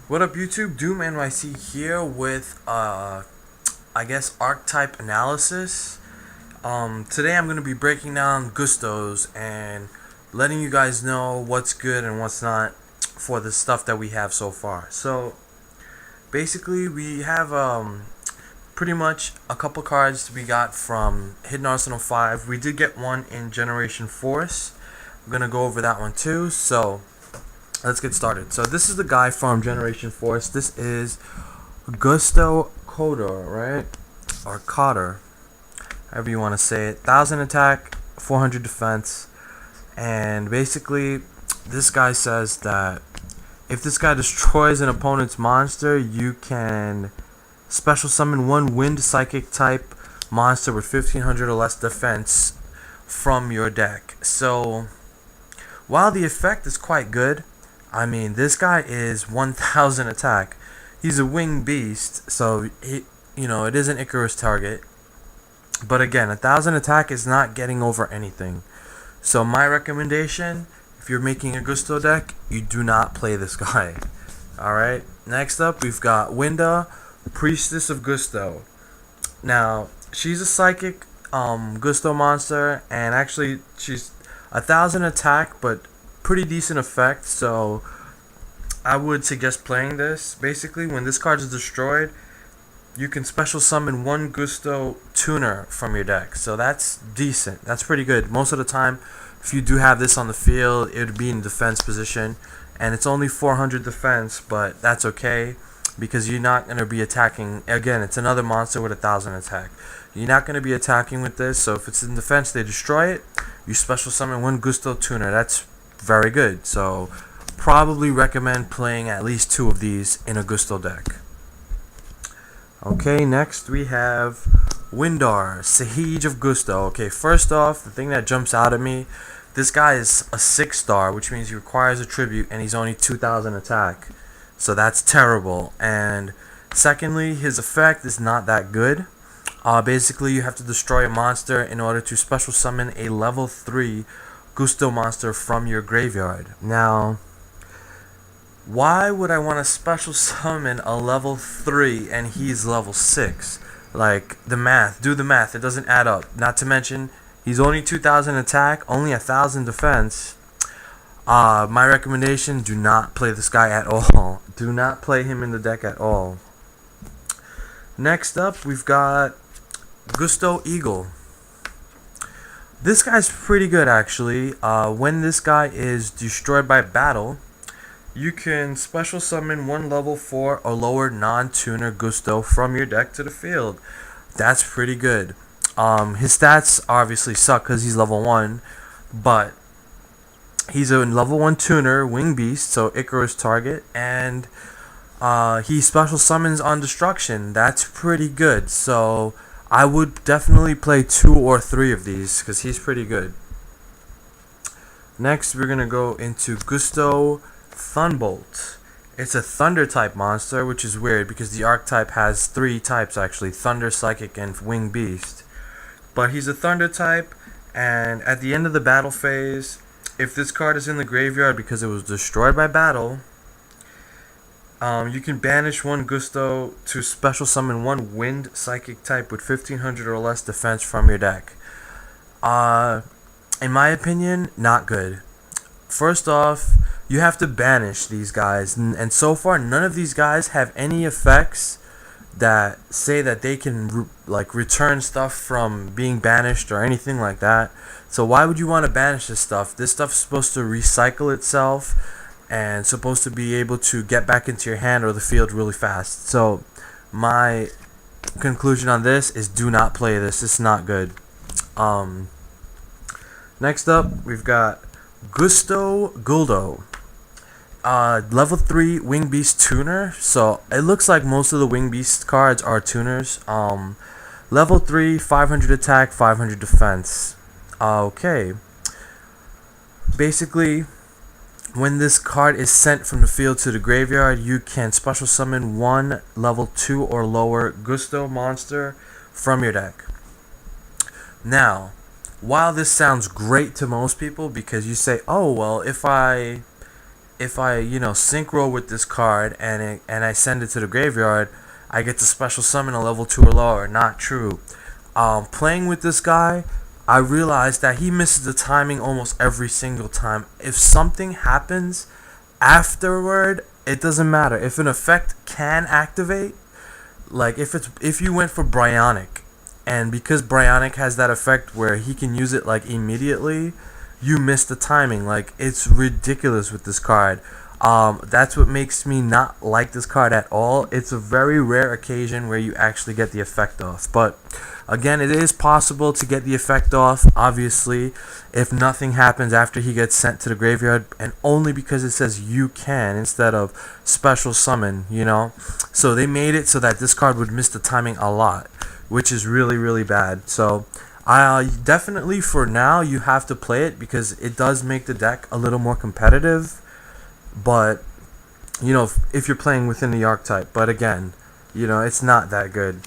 What up YouTube? Doomnyc here with I guess archetype analysis. Today I'm gonna be breaking down Gustos and letting you guys know what's good and what's not for the stuff that we have so far. So basically we have pretty much a couple cards we got from Hidden Arsenal 5. We did get one in Generation Force. I'm gonna go over that one too. So let's get started. So this is the guy from Generation Force. This is Gusto Kodor, right? Or Cotter, however you want to say it. 1000 attack, 400 defense. And basically, this guy says that if this guy destroys an opponent's monster, you can special summon one wind psychic type monster with 1500 or less defense from your deck. So, while the effect is quite good, I mean, this guy is 1000 attack. He's a winged beast, so it is an Icarus target. But again, 1000 attack is not getting over anything. So my recommendation, if you're making a Gusto deck, you do not play this guy. Alright, next up we've got Winda, Priestess of Gusto. Now, she's a psychic Gusto monster, and actually she's 1000 attack, but pretty decent effect, so I would suggest playing this. Basically, when this card is destroyed, you can special summon one Gusto tuner from your deck, so that's decent. That's pretty good. Most of the time, if you do have this on the field, it would be in defense position, and it's only 400 defense, but that's okay because you're not going to be attacking. Again, it's another monster with 1000 attack. You're not going to be attacking with this, so if it's in defense, they destroy it. You special summon one Gusto tuner. That's very good. So probably recommend playing at least 2 of these in a Gusto deck. Okay, next we have Windar, Sage of Gusto. Okay, first off, the thing that jumps out at me, this guy is a 6-star, which means he requires a tribute and he's only 2000 attack. So that's terrible. And secondly, his effect is not that good. Basically, you have to destroy a monster in order to special summon a level 3 Gusto monster from your graveyard. Now, why would I want to special summon a level 3 and he's level 6? Like, do the math, it doesn't add up. Not to mention, he's only 2000 attack, only 1000 defense. My recommendation, do not play this guy at all. Do not play him in the deck at all. Next up, we've got Gusto Eagle. This guy's pretty good, actually. When this guy is destroyed by battle, you can special summon one level 4 or lower non-tuner Gusto from your deck to the field. That's pretty good. His stats obviously suck because he's level 1, but he's a level 1 tuner, wing beast, so Icarus target, and he special summons on destruction. That's pretty good. So I would definitely play 2 or 3 of these because he's pretty good. Next, we're going to go into Gusto Thunbolt. It's a thunder type monster, which is weird because the archetype has 3 types actually, thunder, psychic, and wing beast. But he's a thunder type, and at the end of the battle phase, if this card is in the graveyard because it was destroyed by battle, you can banish one Gusto to special summon one wind psychic type with 1500 or less defense from your deck. In my opinion, not good. First off, you have to banish these guys, and so far none of these guys have any effects that say that they can return stuff from being banished or anything like that. So why would you want to banish this stuff? This stuff is supposed to recycle itself and supposed to be able to get back into your hand or the field really fast. So my conclusion on this is do not play this. It's not good. Next up, we've got Gusto Guldo. Level 3 Wing Beast Tuner. So it looks like most of the Wing Beast cards are tuners. Level 3, 500 attack, 500 defense. Okay. Basically, when this card is sent from the field to the graveyard, you can special summon one level 2 or lower Gusto monster from your deck. Now, while this sounds great to most people because you say, oh, well, if I if I synchro with this card and I send it to the graveyard, I get to special summon a level 2 or lower. Not true. Playing with this guy, I realized that he misses the timing almost every single time. If something happens afterward, it doesn't matter. If an effect can activate, like if you went for Bryonic, and because Bryonic has that effect where he can use it like immediately, you miss the timing. Like, it's ridiculous with this card. That's what makes me not like this card at all. It's a very rare occasion where you actually get the effect off. But again, it is possible to get the effect off, obviously, if nothing happens after he gets sent to the graveyard, and only because it says you can instead of special summon, So they made it so that this card would miss the timing a lot, which is really, really bad. So definitely for now you have to play it because it does make the deck a little more competitive. But if you're playing within the archetype, but again, it's not that good.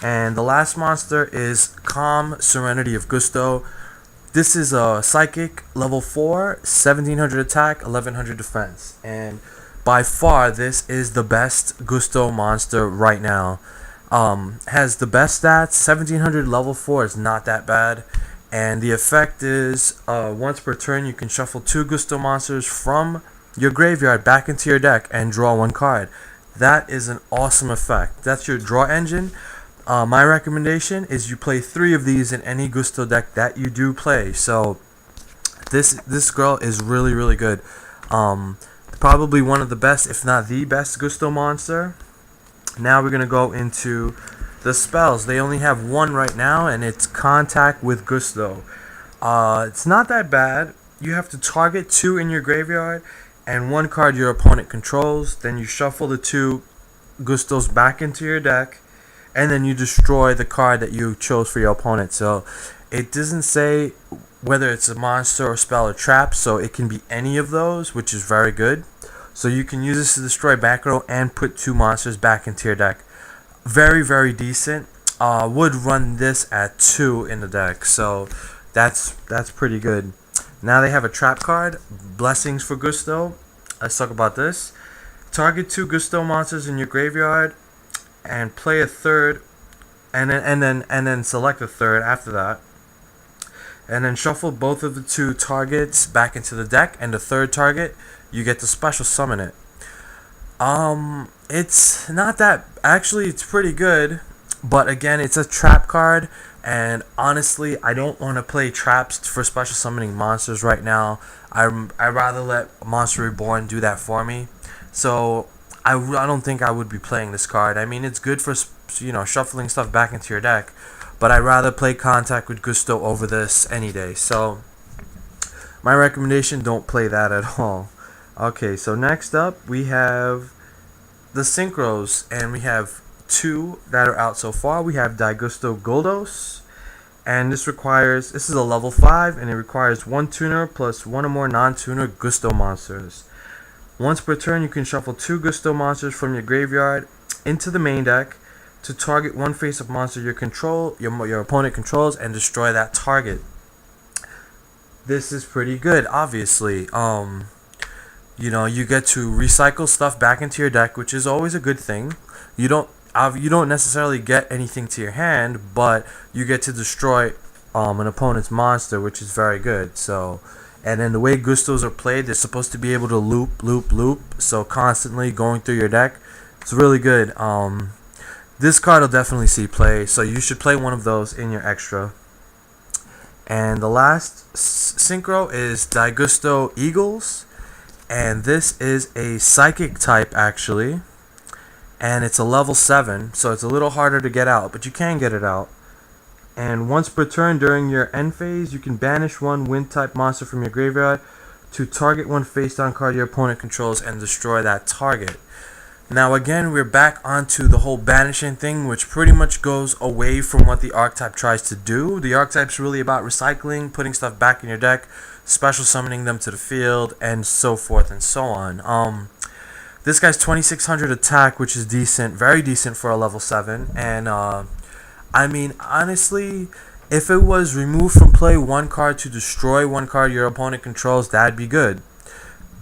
And the last monster is Calm Serenity of Gusto. This is a psychic, level 4, 1700 attack, 1100 defense, and by far this is the best Gusto monster right now. Has the best stats. 1700 level 4 is not that bad. And the effect is once per turn you can shuffle 2 Gusto monsters from your graveyard back into your deck and draw 1 card. That is an awesome effect. That's your draw engine. My recommendation is you play 3 of these in any Gusto deck that you do play. So this girl is really, really good. Probably one of the best, if not the best, Gusto monster. Now we're going to go into the spells. They only have 1 right now, and it's Contact with Gusto. It's not that bad. You have to target 2 in your graveyard and 1 card your opponent controls. Then you shuffle the 2 Gustos back into your deck, and then you destroy the card that you chose for your opponent. So it doesn't say whether it's a monster or spell or trap, so it can be any of those, which is very good. So you can use this to destroy back row and put 2 monsters back into your deck. Very, very decent. Would run this at 2 in the deck, so that's pretty good. Now they have a trap card, Blessings for Gusto. Let's talk about this. Target 2 Gusto monsters in your graveyard and play a third, and then select a third after that, and then shuffle both of the 2 targets back into the deck, and the third target you get to special summon it. It's not that, actually it's pretty good, but again, it's a trap card, and honestly I don't want to play traps for special summoning monsters right now. I'd rather let Monster Reborn do that for me. So I don't think I would be playing this card. I mean, it's good for shuffling stuff back into your deck, but I'd rather play Contact with Gusto over this any day. So my recommendation, don't play that at all. Okay, so next up we have the synchros, and we have 2 that are out so far. We have Daigusto Goldos, and this is a level 5, and it requires 1 tuner plus 1 or more non-tuner Gusto monsters. Once per turn you can shuffle 2 Gusto monsters from your graveyard into the main deck to target 1 face-up monster your opponent controls, and destroy that target. This is pretty good, obviously. You get to recycle stuff back into your deck, which is always a good thing. You don't necessarily get anything to your hand, but you get to destroy an opponent's monster, which is very good. So, and then the way Gustos are played, they're supposed to be able to loop, so constantly going through your deck. It's really good. This card will definitely see play, so you should play one of those in your extra. And the last synchro is Daigusto Eagles, and this is a psychic type actually, and it's a level 7, so it's a little harder to get out, but you can get it out. And once per turn during your end phase, you can banish 1 wind type monster from your graveyard to target 1 face down card your opponent controls and destroy that target. Now again, we're back onto the whole banishing thing, which pretty much goes away from what the archetype tries to do. The archetype's really about recycling, putting stuff back in your deck, special summoning them to the field, and so forth and so on. This guy's 2600 attack, which is decent, very decent for a level 7, and I mean, honestly, if it was remove from play 1 card to destroy 1 card your opponent controls, that'd be good.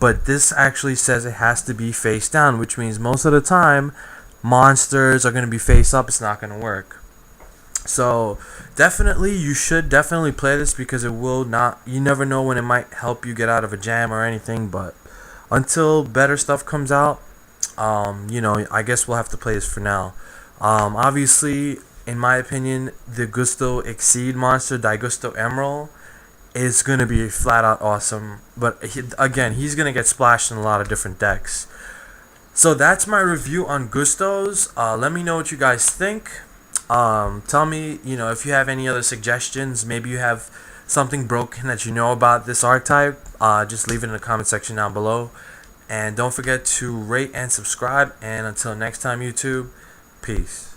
but this actually says it has to be face down, which means most of the time monsters are going to be face up. It's not going to work. So definitely, you should definitely play this, because it will not, you never know when it might help you get out of a jam or anything. But until better stuff comes out, I guess we'll have to play this for now. Obviously, in my opinion, the Gusto Exceed monster, Digusto Emerald, is going to be flat out awesome. But again, he's going to get splashed in a lot of different decks. So that's my review on Gustos. Let me know what you guys think. Tell me, if you have any other suggestions. Maybe you have something broken that you know about this archetype. Just leave it in the comment section down below. And don't forget to rate and subscribe. And until next time, YouTube, peace.